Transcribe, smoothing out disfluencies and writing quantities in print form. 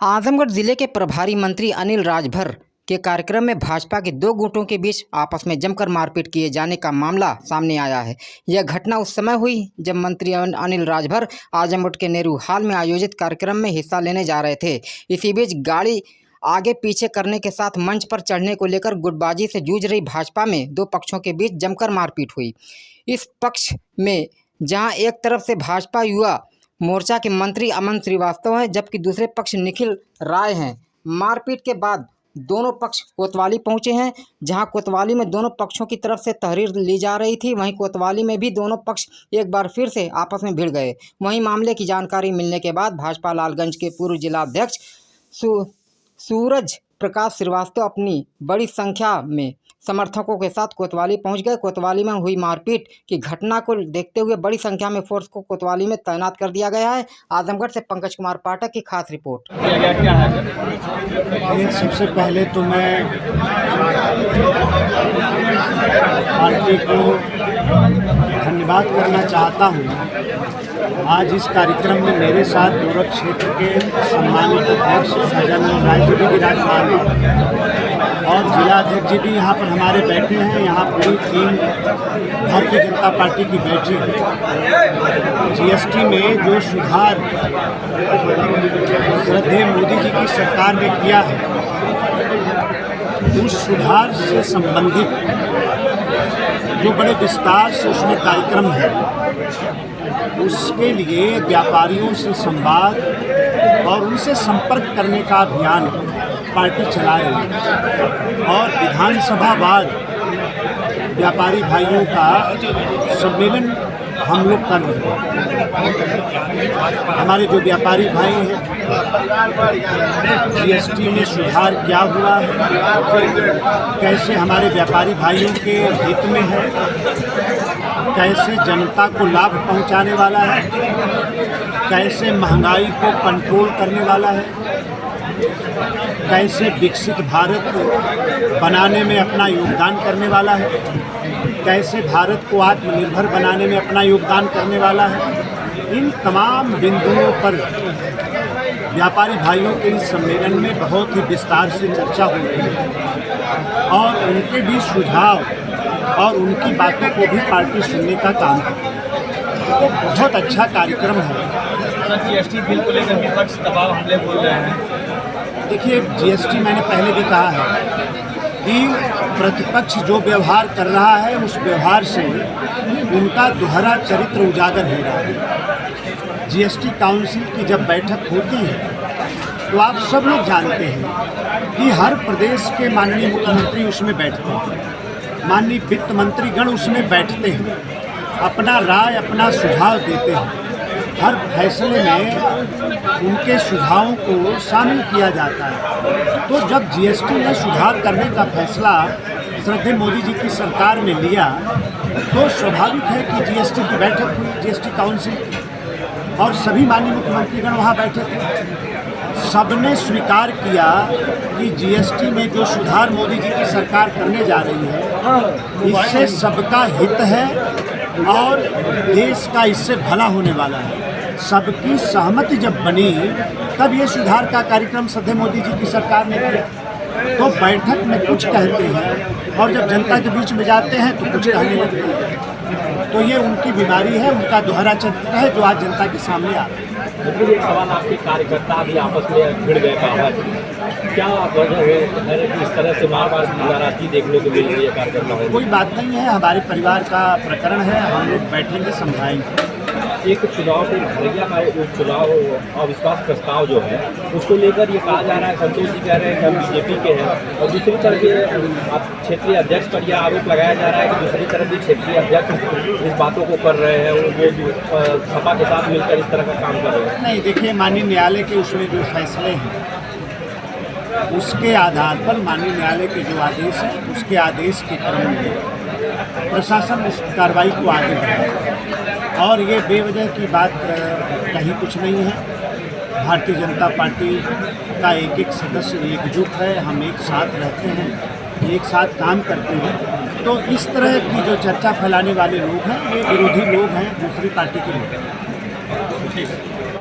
आजमगढ़ जिले के प्रभारी मंत्री अनिल राजभर के कार्यक्रम में भाजपा के दो गुटों के बीच आपस में जमकर मारपीट किए जाने का मामला सामने आया है। यह घटना उस समय हुई जब मंत्री अनिल राजभर आजमगढ़ के नेहरू हॉल में आयोजित कार्यक्रम में हिस्सा लेने जा रहे थे। इसी बीच गाड़ी आगे पीछे करने के साथ मंच पर चढ़ने को लेकर गुटबाजी से जूझ रही भाजपा में दो पक्षों के बीच जमकर मारपीट हुई। इस पक्ष में जहां एक तरफ से भाजपा युवा मोर्चा के मंत्री अमन श्रीवास्तव हैं, जबकि दूसरे पक्ष निखिल राय हैं। मारपीट के बाद दोनों पक्ष कोतवाली पहुंचे हैं, जहां कोतवाली में दोनों पक्षों की तरफ से तहरीर ली जा रही थी। वहीं कोतवाली में भी दोनों पक्ष एक बार फिर से आपस में भिड़ गए। वहीं मामले की जानकारी मिलने के बाद भाजपा लालगंज के पूर्व जिलाध्यक्ष सूरज प्रकाश श्रीवास्तव अपनी बड़ी संख्या में समर्थकों के साथ कोतवाली पहुंच गए। कोतवाली में हुई मारपीट की घटना को देखते हुए बड़ी संख्या में फोर्स को कोतवाली में तैनात कर दिया गया है। आजमगढ़ से पंकज कुमार पाठक की खास रिपोर्ट। सबसे पहले तो मैं पार्टी को धन्यवाद करना चाहता हूं। आज इस कार्यक्रम में मेरे साथ गोरख क्षेत्र के सम्मानित अध्यक्ष सज्जन राय जी भी विराजमान हैं और जिला अध्यक्ष जी भी यहाँ पर हमारे बैठे हैं। यहाँ पूरी टीम भारतीय जनता पार्टी की बैठी है। जीएसटी में जो सुधार श्रद्धेय मोदी जी की सरकार ने किया है, उस सुधार से संबंधित जो बड़े विस्तार से उसमें कार्यक्रम है, उसके लिए व्यापारियों से संवाद और उनसे संपर्क करने का अभियान पार्टी चला रही है और विधानसभा वार व्यापारी भाइयों का सम्मेलन हम लोग कर रहे हैं। हमारे जो व्यापारी भाई हैं, जीएसटी में सुधार क्या हुआ है, कैसे हमारे व्यापारी भाइयों के हित में है, कैसे जनता को लाभ पहुंचाने वाला है, कैसे महंगाई को कंट्रोल करने वाला है, कैसे विकसित भारत बनाने में अपना योगदान करने वाला है, कैसे भारत को आत्मनिर्भर बनाने में अपना योगदान करने वाला है। इन तमाम बिंदुओं पर व्यापारी भाइयों के इस सम्मेलन में बहुत ही विस्तार से चर्चा हो रही है और उनके भी सुझाव और उनकी बातों को भी पार्टी सुनने का काम करती है। तो बहुत अच्छा कार्यक्रम है। सर, जीएसटी बिल को लेकर विपक्ष दबाव हमले बोल रहे हैं। देखिए, जीएसटी मैंने पहले भी कहा है कि प्रतिपक्ष जो व्यवहार कर रहा है, उस व्यवहार से उनका दोहरा चरित्र उजागर हो रहा है। जीएसटी काउंसिल की जब बैठक होती है तो आप सब लोग जानते हैं कि हर प्रदेश के माननीय मुख्यमंत्री उसमें बैठते हैं, माननीय वित्त मंत्रीगण उसमें बैठते हैं, अपना राय अपना सुझाव देते हैं। हर फैसले में उनके सुझावों को शामिल किया जाता है। तो जब जीएसटी में सुधार करने का फैसला श्रद्धेय मोदी जी की सरकार ने लिया, तो स्वाभाविक है कि जीएसटी की बैठक हुई, जीएसटी काउंसिल की, और सभी माननीय मुख्यमंत्रीगण वहाँ बैठे थे। सबने स्वीकार किया कि जीएसटी में जो सुधार मोदी जी की सरकार करने जा रही है, इससे सबका हित है और देश का इससे भला होने वाला है। सबकी सहमति जब बनी, तब ये सुधार का कार्यक्रम श्रद्धेय मोदी जी की सरकार ने किया। तो बैठक में कुछ कहते हैं और जब जनता के बीच में जाते हैं तो कुछ कहने लगते हैं। तो ये उनकी बीमारी है, उनका दोहरा चरित्र है, जो आज जनता के सामने आ रहा है। एक सवाल, आपके कार्यकर्ता भी आपस में भिड़ गए, क्या वजह है कि इस तरह से बार-बार नाराजगी देखने को मिल रही है कार्यकर्ताओं? कोई बात नहीं है, हमारे परिवार का प्रकरण है, हम लोग बैठेंगे, समझाएंगे। एक चुनाव के भैया का चुनाव अविश्वास प्रस्ताव जो है, उसको लेकर ये कहा जा रहा है, संतोष जी कह रहे हैं कि हम बीजेपी के हैं, और दूसरी तरफ ये क्षेत्रीय अध्यक्ष पर यह आरोप लगाया जा रहा है कि दूसरी तरफ भी क्षेत्रीय अध्यक्ष इस बातों को कर रहे हैं, वो सपा के साथ मिलकर इस तरह का काम कर रहे हैं। नहीं, देखिए, माननीय न्यायालय के उसमें जो फैसले हैं, उसके आधार पर माननीय न्यायालय के जो आदेश हैं, उसके आदेश के क्रम में प्रशासन उस कार्रवाई को आगे बढ़ाएगा। और ये बेवजह की बात कहीं कुछ नहीं है। भारतीय जनता पार्टी का एक एक सदस्य एकजुट है, हम एक साथ रहते हैं, एक साथ काम करते हैं। तो इस तरह की जो चर्चा फैलाने वाले लोग हैं, ये विरोधी लोग हैं, दूसरी पार्टी के लोग हैं।